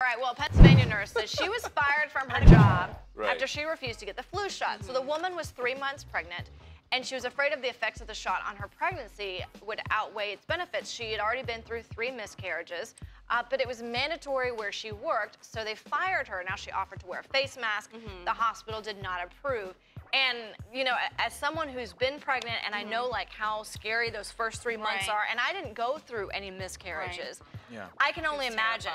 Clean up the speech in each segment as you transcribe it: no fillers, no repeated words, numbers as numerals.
All right, well, a Pennsylvania nurse says she was fired from her job after she refused to get the flu shot. So the woman was 3 months pregnant, and she was afraid of the effects of the shot on her pregnancy would outweigh its benefits. She had already been through 3 miscarriages, but it was mandatory where she worked, so they fired her. Now she offered to wear a face mask. The hospital did not approve. And, you know, as someone who's been pregnant, and I know, like, how scary those first 3 months are, and I didn't go through any miscarriages, I can only imagine.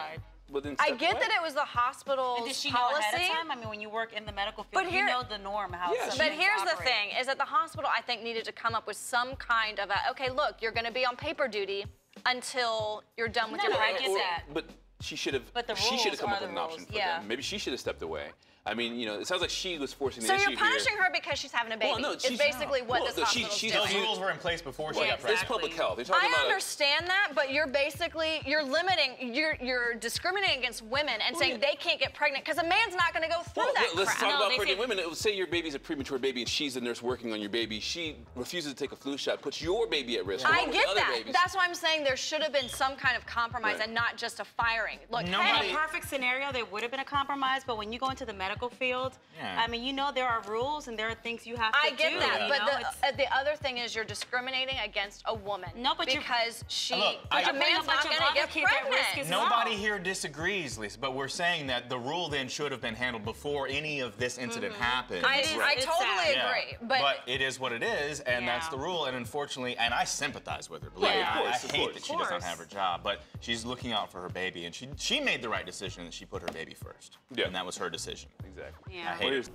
I get that it was the hospital's and did she policy. know ahead of time? I mean, when you work in the medical field, you know the norm, how some But things here's operate. the thing, is that the hospital, I think, needed to come up with some kind of a, okay, look, you're going to be on paper duty until you're done with your pregnancy. I get that. But she should have. But the she should have come rules up with an are the option for rules. them. Maybe she should have stepped away. I mean, you know, it sounds like she was forcing the So issue you're punishing here. her because she's having a baby. Well, no, it's basically what this hospital's doing. Those rules were in place before she got pregnant. It's public health. You're talking I about understand that, but you're basically, you're limiting, you're discriminating against women and saying they can't get pregnant because a man's not going to go through that let's crap. talk about pregnant women. Say your baby's a premature baby and she's the nurse working on your baby. She refuses to take a flu shot, puts your baby at risk. I get that. That's why I'm saying there should have been some kind of compromise and not just a firing. Look, in a perfect scenario, there would have been a compromise, but when you go into the medical field, I mean, you know there are rules and there are things you have to do. I get that, but the other thing is you're discriminating against a woman. No, but because she, Look, a man's not going to get pregnant. Nobody here disagrees, Lisa, but we're saying that the rule then should have been handled before any of this incident happened. I totally agree. But it is what it is, and that's the rule, and unfortunately, and I sympathize with her. Believe me, I hate that she does not have her job, but she's looking out for her baby, and she made the right decision that she put her baby first. And that was her decision. Exactly. I hate it.